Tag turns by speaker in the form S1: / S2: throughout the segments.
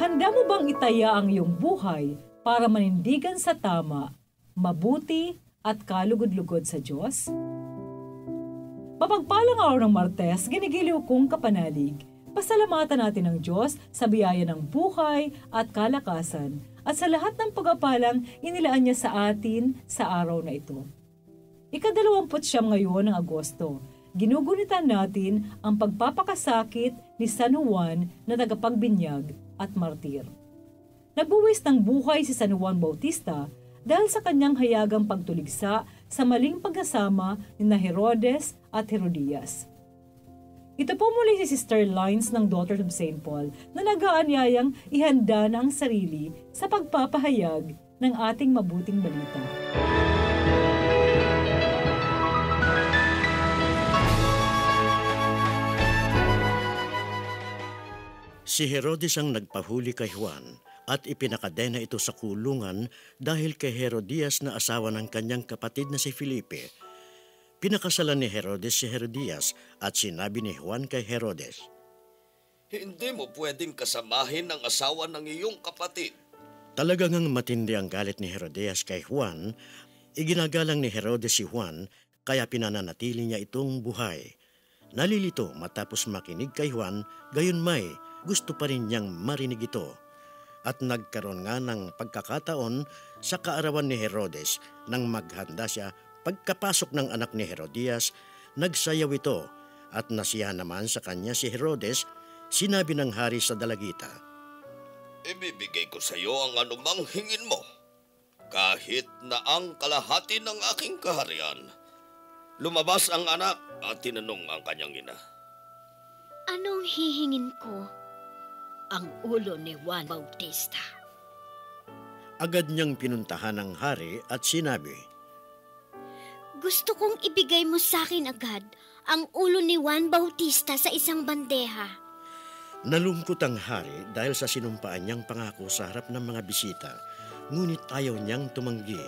S1: Handa mo bang itaya ang iyong buhay para manindigan sa tama, mabuti at kalugod-lugod sa Diyos? Mapagpalang araw ng Martes, ginigiliw kong kapanalig. Pasalamatan natin ang Diyos sa biyaya ng buhay at kalakasan at sa lahat ng pagpapalang inilaan niya sa atin sa araw na ito. Ika-29 ngayon ng Agosto. Ginugunitan natin ang pagpapakasakit ni San Juan na tagapagbinyag at martir. Nagbuwis ng buhay si San Juan Bautista dahil sa kanyang hayagang pagtuligsa sa maling pagkasama ni Herodes at Herodias. Ito po muli si Sister Lines ng Daughters of St. Paul na nag-aanyayang ihanda na ang sarili sa pagpapahayag ng ating mabuting balita.
S2: Si Herodes ang nagpahuli kay Juan at ipinakadena ito sa kulungan dahil kay Herodias na asawa ng kanyang kapatid na si Felipe. Pinakasalan ni Herodes si Herodias at sinabi ni Juan kay Herodes,
S3: "Hindi mo pwedeng kasamahin ang asawa ng iyong kapatid."
S2: Talagang matindi ang galit ni Herodias kay Juan. Iginagalang ni Herodes si Juan kaya pinananatili niya itong buhay. Nalilito matapos makinig kay Juan, gayunmay gusto pa rin niyang marinig ito. At nagkaroon nga ng pagkakataon sa kaarawan ni Herodes nang maghanda siya. Pagkapasok ng anak ni Herodias, nagsayaw ito at nasiyahan naman sa kanya si Herodes. Sinabi ng hari sa dalagita,
S3: "Ibibigay ko sa iyo ang anumang hingin mo, kahit na ang kalahati ng aking kaharian." Lumabas ang anak at tinanong ang kanyang ina,
S4: "Anong hihingin ko?" "Ang ulo ni Juan Bautista."
S2: Agad niyang pinuntahan ang hari at sinabi,
S4: "Gusto kong ibigay mo sa akin agad ang ulo ni Juan Bautista sa isang bandeha."
S2: Nalungkot ang hari dahil sa sinumpaan niyang pangako sa harap ng mga bisita, ngunit ayaw niyang tumanggi.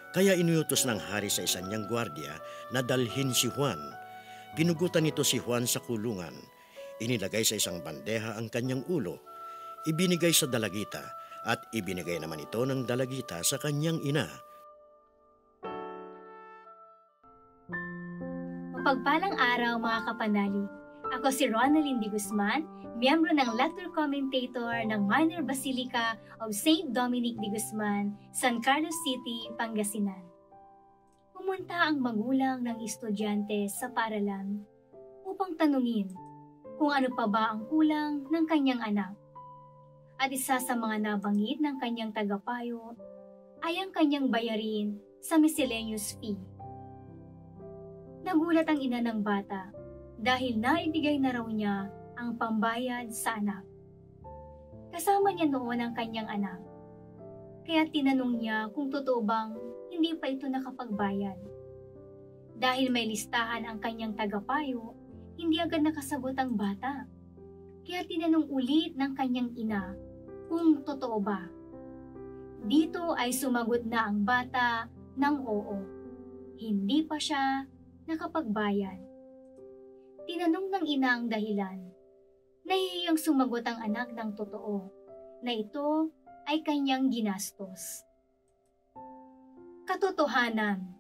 S2: Kaya inuutos ng hari sa isa niyang gwardiya na dalhin si Juan. Pinugutan nito si Juan sa kulungan. Inilagay sa isang bandeha ang kanyang ulo. Ibinigay sa dalagita at ibinigay naman ito ng dalagita sa kanyang ina.
S5: Mapagpalang araw mga kapanalig. Ako si Ronaldine D. Guzman, miyembro ng Lector Commentator ng Minor Basilica of St. Dominic D. Guzman, San Carlos City, Pangasinan. Pumunta ang magulang ng estudyante sa paaralan upang tanungin kung ano pa ba ang kulang ng kanyang anak. At isa sa mga nabanggit ng kanyang tagapayo ay ang kanyang bayarin sa miscellaneous fee. Nagulat ang ina ng bata dahil naibigay na raw niya ang pambayad sa anak. Kasama niya noon ang kanyang anak, kaya tinanong niya kung totoo bang hindi pa ito nakapagbayad. Dahil may listahan ang kanyang tagapayo, hindi agad nakasagot ang bata. Kaya tinanong ulit ng kanyang ina kung totoo ba. Dito ay sumagot na ang bata ng oo. Hindi pa siya nakapagbayad. Tinanong ng ina ang dahilan. Nahihiyang sumagot ang anak ng totoo na ito ay kanyang ginastos. Katotohanan.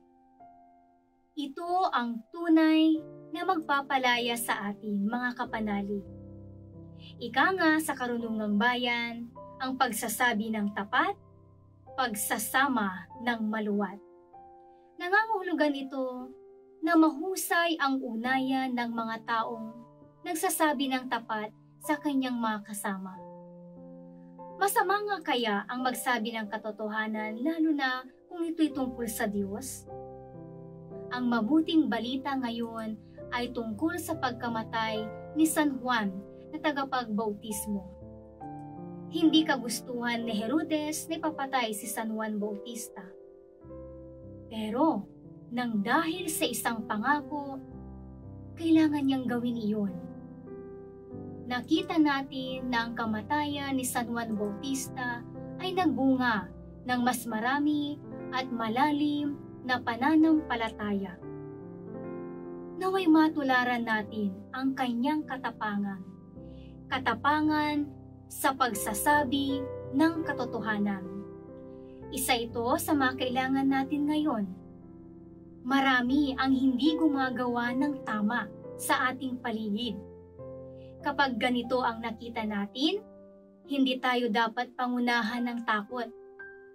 S5: Ito ang tunay na magpapalaya sa atin, mga kapanalig. Ika nga sa karunungang bayan, ang pagsasabi ng tapat, pagsasama ng maluwat. Nangangahulugan ito na mahusay ang unayan ng mga taong nagsasabi ng tapat sa kanyang mga kasama. Masama nga kaya ang magsabi ng katotohanan lalo na kung ito'y tungkol sa Diyos? Ang mabuting balita ngayon ay tungkol sa pagkamatay ni San Juan na tagapagbautismo. Hindi kagustuhan ni Herodes na ipapatay si San Juan Bautista. Pero nang dahil sa isang pangako, kailangan niyang gawin iyon. Nakita natin na ang kamatayan ni San Juan Bautista ay nagbunga ng mas marami at malalim na pananampalataya. Naway matularan natin ang kanyang katapangan. Katapangan sa pagsasabi ng katotohanan. Isa ito sa mga kailangan natin ngayon. Marami ang hindi gumagawa ng tama sa ating paligid. Kapag ganito ang nakita natin, hindi tayo dapat pangunahan ng takot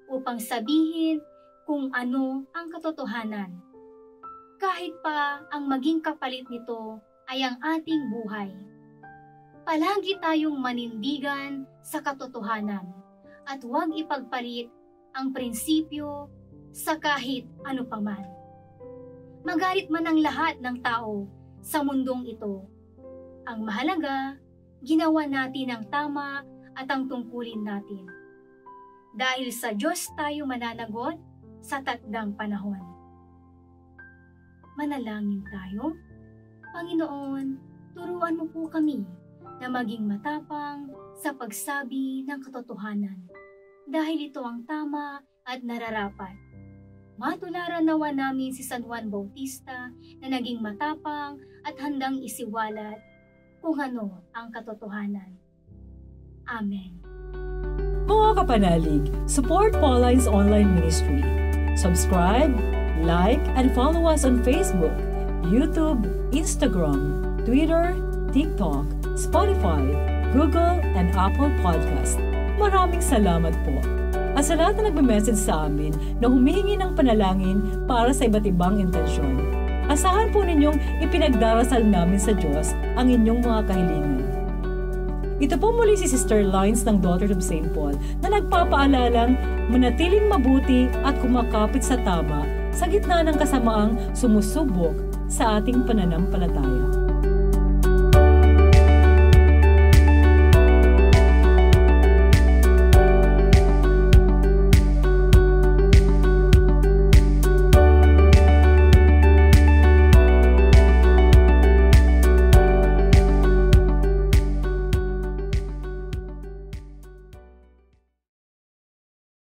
S5: upang sabihin kung ano ang katotohanan. Kahit pa ang maging kapalit nito ay ang ating buhay. Palagi tayong manindigan sa katotohanan at huwag ipagpalit ang prinsipyo sa kahit ano paman. Magalit man ang lahat ng tao sa mundong ito. Ang mahalaga, ginawa natin ang tama at ang tungkulin natin. Dahil sa Diyos tayo mananagot sa takdang panahon. Manalangin tayo. Panginoon, turuan mo po kami na maging matapang sa pagsabi ng katotohanan. Dahil ito ang tama at nararapat. Matularan nawa namin si San Juan Bautista na naging matapang at handang isiwalat kung ano ang katotohanan. Amen.
S1: Mga kapanalig, support Pauline's online ministry. Subscribe, like, and follow us on Facebook, YouTube, Instagram, Twitter, TikTok, Spotify, Google, and Apple Podcast. Maraming salamat po. At sa lahat na nagme-message sa amin na humihingi ng panalangin para sa iba't ibang intensyon. Asahan po ninyong ipinagdarasal namin sa Diyos ang inyong mga kahilingan. Ito po muli si Sister Lines ng Daughters of St. Paul na nagpapaalalang manatiling mabuti at kumakapit sa tama sa gitna ng kasamaang sumusubok sa ating pananampalataya.